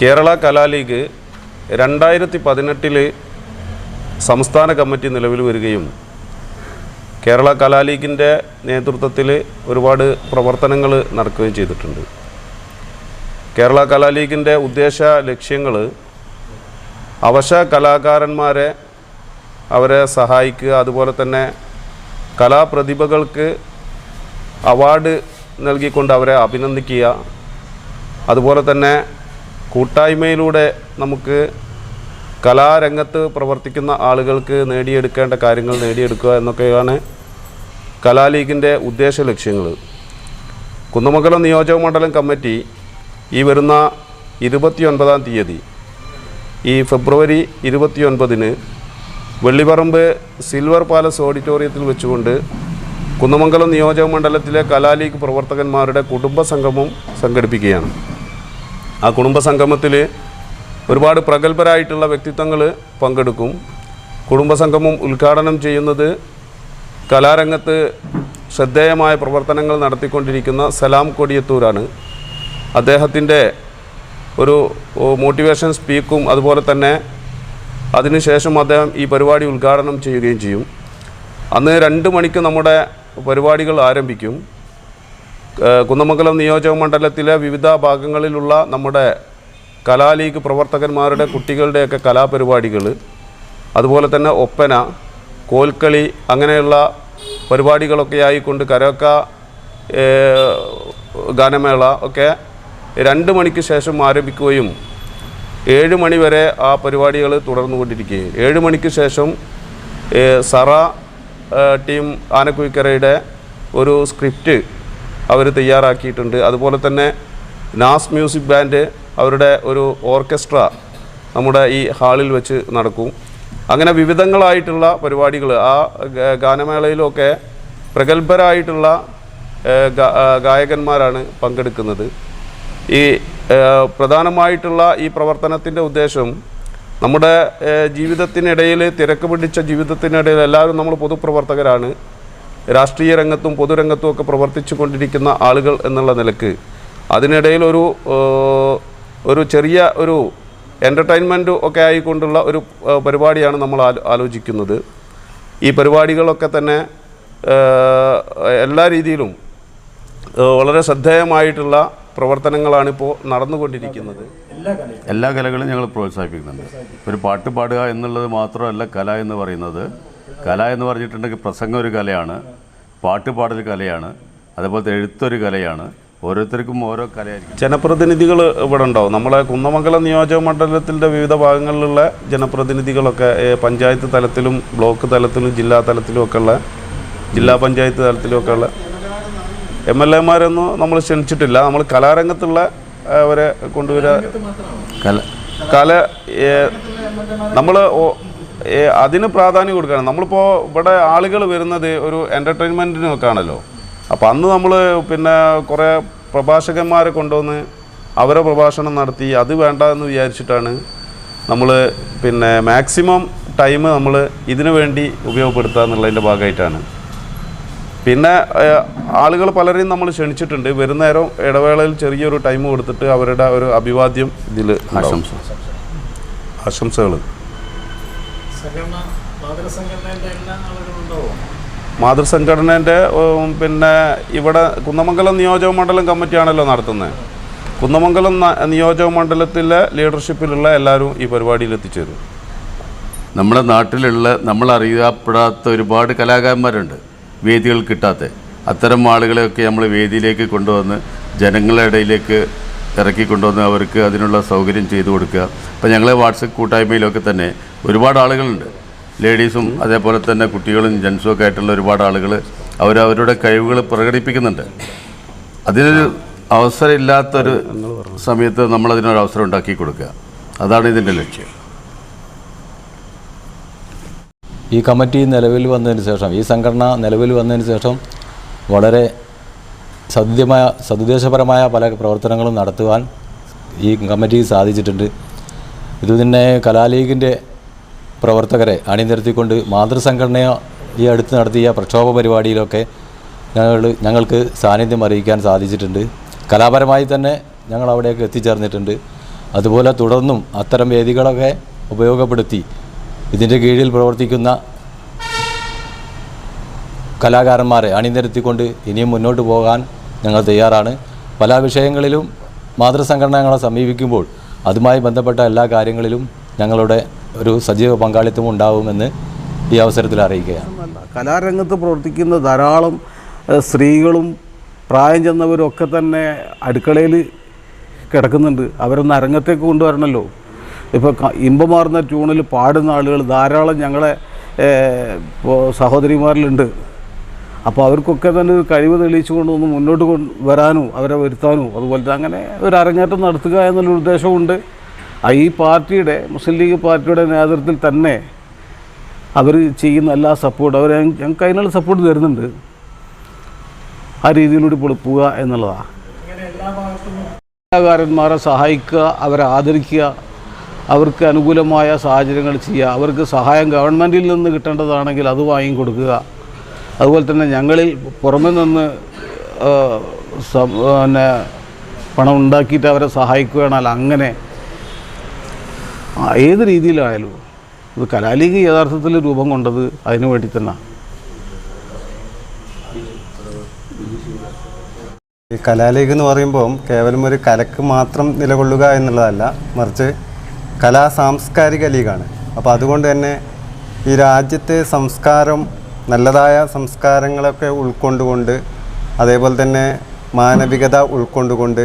കേരള കലാലീഗ് 2018 സംസ്ഥാന കമ്മിറ്റി നിലവിൽ വരികയും കേരള കലാലീഗിൻ്റെ നേതൃത്വത്തിൽ ഒരുപാട് പ്രവർത്തനങ്ങൾ നടക്കുകയും ചെയ്തിട്ടുണ്ട്. കേരള കലാലീഗിൻ്റെ ഉദ്ദേശ ലക്ഷ്യങ്ങൾ അവശ കലാകാരന്മാരെ അവരെ സഹായിക്കുക, അതുപോലെ തന്നെ കലാപ്രതിഭകൾക്ക് അവാർഡ് നൽകിക്കൊണ്ട് അവരെ അഭിനന്ദിക്കുക, അതുപോലെ തന്നെ കൂട്ടായ്മയിലൂടെ നമുക്ക് കലാരംഗത്ത് പ്രവർത്തിക്കുന്ന ആളുകൾക്ക് നേടിയെടുക്കേണ്ട കാര്യങ്ങൾ നേടിയെടുക്കുക എന്നൊക്കെയാണ് കലാലീഗിൻ്റെ ഉദ്ദേശ ലക്ഷ്യങ്ങൾ. കുന്നമംഗലം നിയോജക മണ്ഡലം കമ്മിറ്റി ഈ വരുന്ന 29-ാം തീയതി ഈ ഫെബ്രുവരി 29-ന് വെള്ളിപ്പറമ്പ് സിൽവർ പാലസ് ഓഡിറ്റോറിയത്തിൽ വെച്ചുകൊണ്ട് കുന്നമംഗലം നിയോജക മണ്ഡലത്തിലെ കലാലീഗ് പ്രവർത്തകന്മാരുടെ കുടുംബസംഗമം സംഘടിപ്പിക്കുകയാണ്. ആ കുടുംബസംഗമത്തിൽ ഒരുപാട് പ്രഗത്ഭരായിട്ടുള്ള വ്യക്തിത്വങ്ങൾ പങ്കെടുക്കും. കുടുംബസംഗമം ഉദ്ഘാടനം ചെയ്യുന്നത് കലാരംഗത്ത് ശ്രദ്ധേയമായ പ്രവർത്തനങ്ങൾ നടത്തിക്കൊണ്ടിരിക്കുന്ന സലാം കൊടിയത്തൂരാണ്. അദ്ദേഹത്തിൻ്റെ ഒരു മോട്ടിവേഷൻ സ്പീക്കും അതുപോലെ തന്നെ അതിനുശേഷം അദ്ദേഹം ഈ പരിപാടി ഉദ്ഘാടനം ചെയ്യുകയും ചെയ്യും. അന്ന് 2 മണിക്ക് നമ്മുടെ പരിപാടികൾ ആരംഭിക്കും. കുന്നമംഗലം നിയോജക മണ്ഡലത്തിലെ വിവിധ ഭാഗങ്ങളിലുള്ള നമ്മുടെ കലാലീഗ് പ്രവർത്തകന്മാരുടെ കുട്ടികളുടെയൊക്കെ കലാപരിപാടികൾ, അതുപോലെ തന്നെ ഒപ്പന, കോൽക്കളി, അങ്ങനെയുള്ള പരിപാടികളൊക്കെ ആയിക്കൊണ്ട് കരോക്ക ഗാനമേള ഒക്കെ 2 മണിക്ക് ശേഷം ആരംഭിക്കുകയും 7 മണി വരെ ആ പരിപാടികൾ തുടർന്നുകൊണ്ടിരിക്കുകയും 7 മണിക്ക് ശേഷം സറ ടീം ആനക്കുഴിക്കരയുടെ ഒരു സ്ക്രിപ്റ്റ് അവർ തയ്യാറാക്കിയിട്ടുണ്ട്. അതുപോലെ തന്നെ നാസ് മ്യൂസിക് ബാൻഡ് അവരുടെ ഒരു ഓർക്കസ്ട്ര നമ്മുടെ ഈ ഹാളിൽ വെച്ച് നടക്കും. അങ്ങനെ വിവിധങ്ങളായിട്ടുള്ള പരിപാടികൾ ആ ഗാനമേളയിലൊക്കെ പ്രഗത്ഭരായിട്ടുള്ള ഗായകന്മാരാണ് പങ്കെടുക്കുന്നത്. ഈ പ്രധാനമായിട്ടുള്ള ഈ പ്രവർത്തനത്തിൻ്റെ ഉദ്ദേശം നമ്മുടെ ജീവിതത്തിനിടയിൽ, തിരക്ക് പിടിച്ച ജീവിതത്തിനിടയിൽ എല്ലാവരും നമ്മൾ പൊതുപ്രവർത്തകരാണ്. രാഷ്ട്രീയ രംഗത്തും പൊതുരംഗത്തും ഒക്കെ പ്രവർത്തിച്ചു കൊണ്ടിരിക്കുന്ന ആളുകൾ എന്നുള്ള നിലക്ക് അതിനിടയിൽ ഒരു ചെറിയ ഒരു എൻ്റർടൈൻമെൻറ്റ് ഒക്കെ ആയിക്കൊണ്ടുള്ള ഒരു പരിപാടിയാണ് നമ്മൾ ആലോചിക്കുന്നത്. ഈ പരിപാടികളൊക്കെ തന്നെ എല്ലാ രീതിയിലും വളരെ ശ്രദ്ധേയമായിട്ടുള്ള പ്രവർത്തനങ്ങളാണിപ്പോൾ നടന്നുകൊണ്ടിരിക്കുന്നത്. എല്ലാ കലകളും ഞങ്ങൾ പ്രോത്സാഹിപ്പിക്കുന്നുണ്ട്. ഒരു പാട്ട് പാടുക എന്നുള്ളത് മാത്രമല്ല കല എന്ന് പറയുന്നത്. കല എന്ന് പറഞ്ഞിട്ടുണ്ടെങ്കിൽ പ്രസംഗം ഒരു കലയാണ്, പാട്ട് പാടൽ കലയാണ്, അതുപോലത്തെ എഴുത്തൊരു കലയാണ്. ഓരോരുത്തർക്കും ഓരോ കലയായിരിക്കും. ജനപ്രതിനിധികൾ ഇവിടെ ഉണ്ടാവും. നമ്മളെ കുന്നമംഗലം നിയോജക മണ്ഡലത്തിൻ്റെ വിവിധ ഭാഗങ്ങളിലുള്ള ജനപ്രതിനിധികളൊക്കെ പഞ്ചായത്ത് തലത്തിലും ബ്ലോക്ക് തലത്തിലും ജില്ലാ തലത്തിലും ഒക്കെയുള്ള, ജില്ലാ പഞ്ചായത്ത് തലത്തിലുമൊക്കെ ഉള്ള MLA-മാരൊന്നും നമ്മൾ ക്ഷണിച്ചിട്ടില്ല. നമ്മൾ കലാരംഗത്തുള്ള അവരെ കൊണ്ടുവരാൻ നമ്മൾ അതിന് പ്രാധാന്യം കൊടുക്കുകയാണ്. നമ്മളിപ്പോൾ ഇവിടെ ആളുകൾ വരുന്നത് ഒരു എൻ്റർടൈൻമെൻറ്റിനൊക്കെ ആണല്ലോ. അപ്പോൾ അന്ന് നമ്മൾ പിന്നെ കുറേ പ്രഭാഷകന്മാരെ കൊണ്ടുവന്ന് അവരെ പ്രഭാഷണം നടത്തി അത് വേണ്ട എന്ന് വിചാരിച്ചിട്ടാണ് നമ്മൾ പിന്നെ മാക്സിമം ടൈം നമ്മൾ ഇതിനു വേണ്ടി ഉപയോഗപ്പെടുത്തുക എന്നുള്ളതിൻ്റെ ഭാഗമായിട്ടാണ്. പിന്നെ ആളുകൾ പലരെയും നമ്മൾ ക്ഷണിച്ചിട്ടുണ്ട്. വരുന്ന നേരം ഇടവേളയിൽ ചെറിയൊരു ടൈം കൊടുത്തിട്ട് അവരുടെ ഒരു അഭിവാദ്യം ഇതിൽ ആശംസകൾ. മാതൃസംഘടനേൻ്റെ പിന്നെ ഇവിടെ കുന്നമംഗലം നിയോജക മണ്ഡലം കമ്മിറ്റിയാണല്ലോ നടത്തുന്നത്. കുന്നമംഗലം നിയോജക മണ്ഡലത്തിലെ ലീഡർഷിപ്പിലുള്ള എല്ലാവരും ഈ പരിപാടിയിൽ എത്തിച്ചേരും. നമ്മുടെ നാട്ടിലുള്ള നമ്മളറിയപ്പെടാത്ത ഒരുപാട് കലാകാരന്മാരുണ്ട്, വേദികൾ കിട്ടാത്ത. അത്തരം ആളുകളെയൊക്കെ നമ്മൾ വേദിയിലേക്ക് കൊണ്ടുവന്ന് ജനങ്ങളുടെ ഇടയിലേക്ക് ഇറക്കിക്കൊണ്ടുവന്ന് അവർക്ക് അതിനുള്ള സൗകര്യം ചെയ്തു കൊടുക്കുക. ഇപ്പോൾ ഞങ്ങൾ വാട്സപ്പ് കൂട്ടായ്മയിലൊക്കെ തന്നെ ഒരുപാട് ആളുകളുണ്ട്, ലേഡീസും അതേപോലെ തന്നെ കുട്ടികളും ജെൻസും ഒക്കെ ആയിട്ടുള്ള ഒരുപാട് ആളുകൾ അവരവരുടെ കഴിവുകൾ പ്രകടിപ്പിക്കുന്നുണ്ട്. അതിനൊരു അവസരം ഇല്ലാത്തൊരു സമയത്ത് നമ്മളതിനൊരു അവസരം ഉണ്ടാക്കി കൊടുക്കുക, അതാണ് ഇതിൻ്റെ ലക്ഷ്യം. ഈ കമ്മിറ്റി നിലവിൽ വന്നതിന് ശേഷം, ഈ സംഘടന നിലവിൽ വന്നതിന് ശേഷം വളരെ സദുദ്ദേശപരമായ പല പ്രവർത്തനങ്ങളും നടത്തുവാൻ ഈ കമ്മിറ്റിക്ക് സാധിച്ചിട്ടുണ്ട്. ഇത് തന്നെ കലാലീഗിൻ്റെ പ്രവർത്തകരെ അണിനിരത്തിക്കൊണ്ട് മാതൃസംഘടന ഈ അടുത്ത് നടത്തിയ പ്രക്ഷോഭ പരിപാടിയിലൊക്കെ ഞങ്ങൾക്ക് സാന്നിധ്യം അറിയിക്കാൻ സാധിച്ചിട്ടുണ്ട്. കലാപരമായി തന്നെ ഞങ്ങൾ അവിടേക്ക് എത്തിച്ചേർന്നിട്ടുണ്ട്. അതുപോലെ തുടർന്നും അത്തരം വേദികളൊക്കെ ഉപയോഗപ്പെടുത്തി ഇതിൻ്റെ കീഴിൽ പ്രവർത്തിക്കുന്ന കലാകാരന്മാരെ അണിനിരത്തിക്കൊണ്ട് ഇനിയും മുന്നോട്ട് പോകാൻ ഞങ്ങൾ തയ്യാറാണ്. പല വിഷയങ്ങളിലും മാതൃസംഘടനകളെ സമീപിക്കുമ്പോൾ അതുമായി ബന്ധപ്പെട്ട എല്ലാ കാര്യങ്ങളിലും ഞങ്ങളുടെ ഒരു സജീവ പങ്കാളിത്തം ഉണ്ടാവുമെന്ന് ഈ അവസരത്തിൽ അറിയിക്കുകയാണ്. കലാരംഗത്ത് പ്രവർത്തിക്കുന്ന ധാരാളം സ്ത്രീകളും പ്രായം ചെന്നവരും ഒക്കെ തന്നെ അടുക്കളയിൽ കിടക്കുന്നുണ്ട്. അവരൊന്ന് അരങ്ങത്തേക്ക് കൊണ്ടുവരണമല്ലോ. ഇപ്പോൾ ഇമ്പമാർന്ന ട്യൂണിൽ പാടുന്ന ആളുകൾ ധാരാളം ഞങ്ങളെ സഹോദരിമാരിലുണ്ട്. അപ്പോൾ അവർക്കൊക്കെ തന്നെ ഒരു കഴിവ് തെളിയിച്ചു കൊണ്ടൊന്ന് മുന്നോട്ട് വരാനും അവരെ വരുത്താനും അതുപോലെ അങ്ങനെ ഒരു അരങ്ങേറ്റം നടത്തുക എന്നുള്ള ഉദ്ദേശമുണ്ട്. ഈ പാർട്ടിയുടെ മുസ്ലിം ലീഗ് പാർട്ടിയുടെ നേതൃത്വത്തിൽ തന്നെ അവർ ചെയ്യുന്ന എല്ലാ സപ്പോർട്ട് അവർ ഞങ്ങൾക്ക് അതിനുള്ള സപ്പോർട്ട് തരുന്നുണ്ട്. ആ രീതിയിലൂടെ പോവുക എന്നുള്ളതാണ്. കലാകാരന്മാരെ സഹായിക്കുക, അവരെ ആദരിക്കുക, അവർക്ക് അനുകൂലമായ സാഹചര്യങ്ങൾ ചെയ്യുക, അവർക്ക് സഹായം ഗവൺമെൻറ്റിൽ നിന്ന് കിട്ടേണ്ടതാണെങ്കിൽ അത് വാങ്ങിക്കൊടുക്കുക. അതുപോലെ തന്നെ ഞങ്ങളിൽ പുറമെ നിന്ന് പിന്നെ പണം ഉണ്ടാക്കിയിട്ട് അവരെ സഹായിക്കുകയാണെങ്കിൽ അങ്ങനെ ഏത് രീതിയിലായാലും ഇത് കലാലീഗ് യഥാർത്ഥത്തിൽ രൂപം കൊണ്ടത് അതിനു വേണ്ടി തന്നെ. ഈ കലാലീഗ് എന്ന് പറയുമ്പോൾ കേവലം ഒരു കലക്ക് മാത്രം നിലകൊള്ളുക എന്നുള്ളതല്ല, മറിച്ച് കലാ സാംസ്കാരിക ലീഗാണ്. അപ്പോൾ അതുകൊണ്ട് തന്നെ ഈ രാജ്യത്തെ സംസ്കാരം, നല്ലതായ സംസ്കാരങ്ങളൊക്കെ ഉൾക്കൊണ്ടുകൊണ്ട് അതേപോലെ തന്നെ മാനവികത ഉൾക്കൊണ്ടുകൊണ്ട്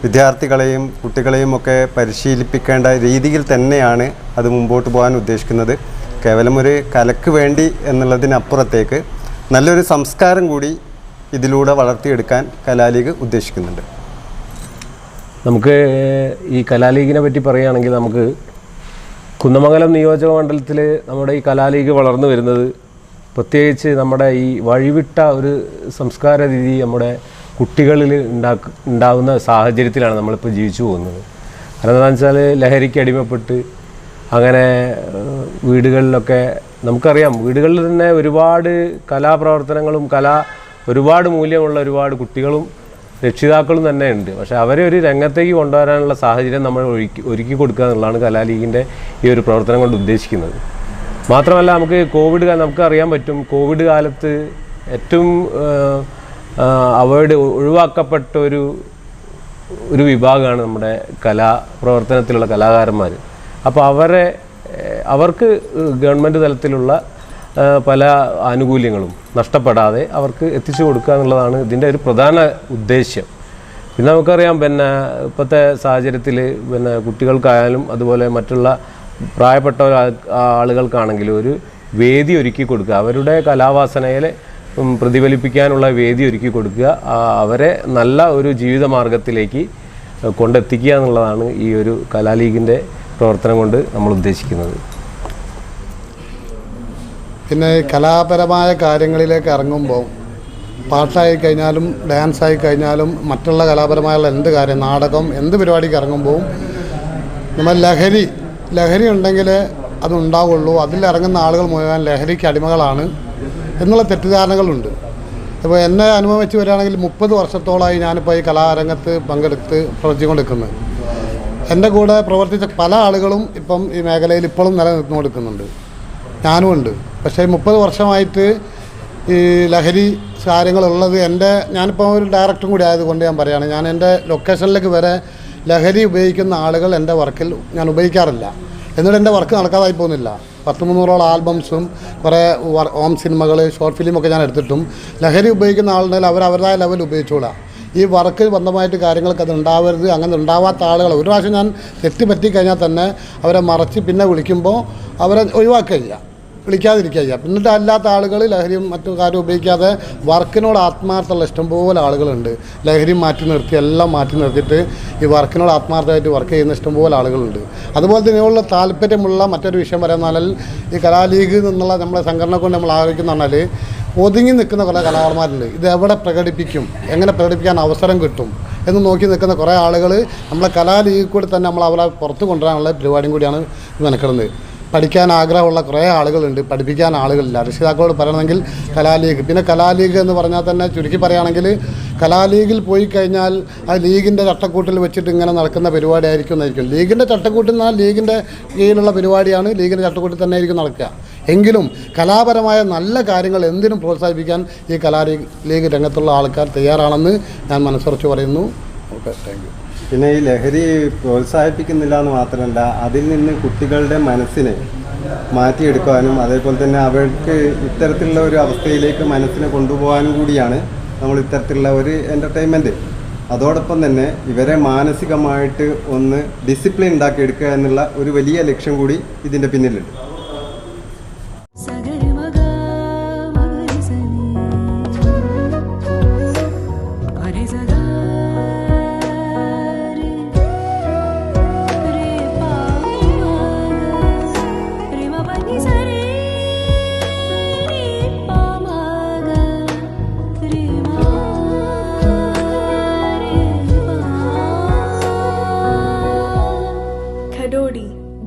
വിദ്യാർത്ഥികളെയും കുട്ടികളെയും ഒക്കെ പരിശീലിപ്പിക്കേണ്ട രീതിയിൽ തന്നെയാണ് അത് മുമ്പോട്ട് പോകാൻ ഉദ്ദേശിക്കുന്നത്. കേവലം ഒരു കലക്ക് വേണ്ടി എന്നുള്ളതിനപ്പുറത്തേക്ക് നല്ലൊരു സംസ്കാരം കൂടി ഇതിലൂടെ വളർത്തിയെടുക്കാൻ കലാലീഗ് ഉദ്ദേശിക്കുന്നുണ്ട്. നമുക്ക് ഈ കലാലീഗിനെ പറ്റി പറയുകയാണെങ്കിൽ നമുക്ക് കുന്നമംഗലം നിയോജക മണ്ഡലത്തിൽ നമ്മുടെ ഈ കലാലീഗ് വളർന്നു വരുന്നത് പ്രത്യേകിച്ച് നമ്മുടെ ഈ വഴിവിട്ട ഒരു സംസ്കാര രീതി നമ്മുടെ കുട്ടികളിൽ ഉണ്ടാകുന്ന സാഹചര്യത്തിലാണ് നമ്മളിപ്പോൾ ജീവിച്ചു പോകുന്നത്. കാരണം എന്താണെന്ന് വെച്ചാൽ ലഹരിക്ക് അടിമപ്പെട്ട് അങ്ങനെ വീടുകളിലൊക്കെ നമുക്കറിയാം, വീടുകളിൽ തന്നെ ഒരുപാട് കലാപ്രവർത്തനങ്ങളും ഒരുപാട് മൂല്യമുള്ള ഒരുപാട് കുട്ടികളും രക്ഷിതാക്കളും തന്നെ ഉണ്ട്. പക്ഷേ അവരെ ഒരു രംഗത്തേക്ക് കൊണ്ടുവരാനുള്ള സാഹചര്യം നമ്മൾ ഒരുക്കി കൊടുക്കുക എന്നുള്ളതാണ് കലാലീഗിൻ്റെ ഈ ഒരു പ്രവർത്തനം കൊണ്ട് ഉദ്ദേശിക്കുന്നത്. മാത്രമല്ല നമുക്ക് നമുക്കറിയാൻ പറ്റും, കോവിഡ് കാലത്ത് ഏറ്റവും ഒഴിവാക്കപ്പെട്ട ഒരു വിഭാഗമാണ് നമ്മുടെ കലാപ്രവർത്തനത്തിലുള്ള കലാകാരന്മാർ. അപ്പോൾ അവർക്ക് ഗവൺമെൻറ് തലത്തിലുള്ള പല ആനുകൂല്യങ്ങളും നഷ്ടപ്പെടാതെ അവർക്ക് എത്തിച്ചു കൊടുക്കുക എന്നുള്ളതാണ് ഇതിൻ്റെ ഒരു പ്രധാന ഉദ്ദേശ്യം. പിന്നെ നമുക്കറിയാം, ഇപ്പോഴത്തെ സാഹചര്യത്തിൽ കുട്ടികൾക്കായാലും അതുപോലെ മറ്റുള്ള പ്രായപ്പെട്ട ആളുകൾക്കാണെങ്കിലും ഒരു വേദി ഒരുക്കി കൊടുക്കുക, അവരുടെ കലാവാസനയെ പ്രതിഫലിപ്പിക്കാനുള്ള വേദി ഒരുക്കി കൊടുക്കുക, അവരെ നല്ല ഒരു ജീവിത മാർഗത്തിലേക്ക് കൊണ്ടെത്തിക്കുക എന്നുള്ളതാണ് ഈ ഒരു കലാലീഗിൻ്റെ പ്രവർത്തനം കൊണ്ട് നമ്മൾ ഉദ്ദേശിക്കുന്നത്. പിന്നെ കലാപരമായ കാര്യങ്ങളിലേക്ക് ഇറങ്ങുമ്പോൾ പാട്ടായി കഴിഞ്ഞാലും ഡാൻസായി കഴിഞ്ഞാലും മറ്റുള്ള കലാപരമായുള്ള എന്ത് കാര്യം, നാടകം, എന്ത് പരിപാടിക്ക് ഇറങ്ങുമ്പോൾ നമ്മൾ ലഹരി ഉണ്ടെങ്കിൽ അതുണ്ടാവുള്ളൂ, അതിലിറങ്ങുന്ന ആളുകൾ മുഴുവൻ ലഹരിക്ക് അടിമകളാണ് എന്നുള്ള തെറ്റിദ്ധാരണകളുണ്ട്. ഇപ്പോൾ എന്നെ അനുഭവം വെച്ച് വരികയാണെങ്കിൽ 30 വർഷത്തോളമായി ഞാനിപ്പോൾ ഈ കലാരംഗത്ത് പങ്കെടുത്ത് പ്രവർത്തിച്ചുകൊണ്ടിരിക്കുന്നത്. എൻ്റെ കൂടെ പ്രവർത്തിച്ച പല ആളുകളും ഇപ്പം ഈ മേഖലയിൽ ഇപ്പോഴും നിലനിർന്നു കൊടുക്കുന്നുണ്ട്, ഞാനും ഉണ്ട്. പക്ഷേ 30 വർഷമായിട്ട് ഈ ലഹരി കാര്യങ്ങളുള്ളത് ഞാനിപ്പോൾ ഒരു ഡയറക്ടറും കൂടി ആയതുകൊണ്ട് ഞാൻ പറയുകയാണ്, ഞാൻ എൻ്റെ ലൊക്കേഷനിലേക്ക് വരെ ലഹരി ഉപയോഗിക്കുന്ന ആളുകൾ എൻ്റെ വർക്കിൽ ഞാൻ ഉപയോഗിക്കാറില്ല. എന്നിട്ട് എൻ്റെ വർക്ക് നടക്കാതായി പോകുന്നില്ല. 100-300 ആൽബംസും കുറേ ഹോം സിനിമകൾ, ഷോർട്ട് ഫിലിമൊക്കെ ഞാൻ എടുത്തിട്ടും ലഹരി ഉപയോഗിക്കുന്ന ആളുണ്ടെങ്കിൽ അവരുടേതായ ലെവൽ ഉപയോഗിച്ചോളാം. ഈ വർക്ക് ബന്ധമായിട്ട് കാര്യങ്ങൾക്ക് അത് ഉണ്ടാവരുത്. അങ്ങനെ ഉണ്ടാവാത്ത ആളുകൾ ഒരു പ്രാവശ്യം ഞാൻ തെറ്റ് കഴിഞ്ഞാൽ തന്നെ അവരെ മറച്ച് പിന്നെ വിളിക്കുമ്പോൾ അവരെ ഒഴിവാക്കുക, വിളിക്കാതിരിക്കുക. എന്നിട്ട് അല്ലാത്ത ആളുകൾ ലഹരിയും മറ്റു കാര്യം ഉപയോഗിക്കാതെ വർക്കിനോട് ആത്മാർത്ഥമുള്ള ഇഷ്ടംപോലെ ആളുകളുണ്ട്. ലഹരി എല്ലാം മാറ്റി നിർത്തിയിട്ട് ഈ വർക്കിനോട് ആത്മാർത്ഥമായിട്ട് വർക്ക് ചെയ്യുന്ന ഇഷ്ടംപോലെ ആളുകളുണ്ട്. അതുപോലെ തന്നെയുള്ള താല്പര്യമുള്ള മറ്റൊരു വിഷയം പറയാൻ ഈ കലാലീഗ് എന്നുള്ള നമ്മളെ സംഘടന കൊണ്ട് നമ്മൾ ആലോചിക്കുന്ന പറഞ്ഞാൽ ഒതുങ്ങി നിൽക്കുന്ന കുറേ കലാകാരന്മാരുണ്ട്. ഇത് എവിടെ പ്രകടിപ്പിക്കും, എങ്ങനെ പ്രകടിപ്പിക്കാൻ അവസരം കിട്ടും എന്ന് നോക്കി നിൽക്കുന്ന കുറേ ആളുകൾ നമ്മളെ കലാലീഗ് കൂടി തന്നെ അവരെ പുറത്ത് കൊണ്ടുവരാനുള്ള പരിപാടിയും കൂടിയാണ് മെനക്കെടുന്നത്. പഠിക്കാൻ ആഗ്രഹമുള്ള കുറേ ആളുകളുണ്ട്, പഠിപ്പിക്കാൻ ആളുകളില്ല. രക്ഷിതാക്കളോട് പറയണമെങ്കിൽ കലാലീഗ്, പിന്നെ കലാലീഗ് എന്ന് പറഞ്ഞാൽ തന്നെ ചുരുക്കി പറയുകയാണെങ്കിൽ കലാലീഗിൽ പോയി കഴിഞ്ഞാൽ ആ ലീഗിൻ്റെ ചട്ടക്കൂട്ടിൽ വെച്ചിട്ട് ഇങ്ങനെ നടക്കുന്ന പരിപാടി ആയിരിക്കും. ലീഗിൻ്റെ ചട്ടക്കൂട്ടിൽ നിന്നാൽ ലീഗിൻ്റെ കീഴിലുള്ള പരിപാടിയാണ്, ലീഗിൻ്റെ ചട്ടക്കൂട്ടിൽ തന്നെ ആയിരിക്കും നടക്കുക. എങ്കിലും കലാപരമായ നല്ല കാര്യങ്ങൾ എന്തിനും പ്രോത്സാഹിപ്പിക്കാൻ ഈ കലാലീഗ് രംഗത്തുള്ള ആൾക്കാർ തയ്യാറാണെന്ന് ഞാൻ മനസ്സുറച്ച് പറയുന്നു. Okay, thank you. പിന്നെ ഈ ലഹരി പ്രോത്സാഹിപ്പിക്കുന്നില്ല എന്ന് മാത്രമല്ല, അതിൽ നിന്ന് കുട്ടികളുടെ മനസ്സിനെ മാറ്റിയെടുക്കാനും അതേപോലെ തന്നെ അവർക്ക് ഇത്തരത്തിലുള്ള ഒരു അവസ്ഥയിലേക്ക് മനസ്സിനെ കൊണ്ടുപോകാനും കൂടിയാണ് നമ്മൾ ഇത്തരത്തിലുള്ള ഒരു എൻ്റർടൈൻമെൻറ്റ്. അതോടൊപ്പം തന്നെ ഇവരെ മാനസികമായിട്ട് ഒന്ന് ഡിസിപ്ലിൻ ഉണ്ടാക്കിയെടുക്കുക എന്നുള്ള ഒരു വലിയ ലക്ഷ്യം കൂടി ഇതിൻ്റെ പിന്നിലുണ്ട്.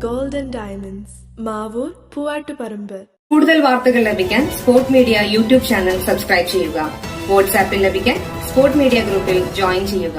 Golden Diamonds, Mavoor, Poovattuparamba. കൂടുതൽ വാർത്തകൾ ലഭിക്കാൻ sport media YouTube channel subscribe ചെയ്യുക. വാട്സാപ്പിൽ ലഭിക്കാൻ സ്പോർട് മീഡിയ ഗ്രൂപ്പിൽ ജോയിൻ ചെയ്യുക.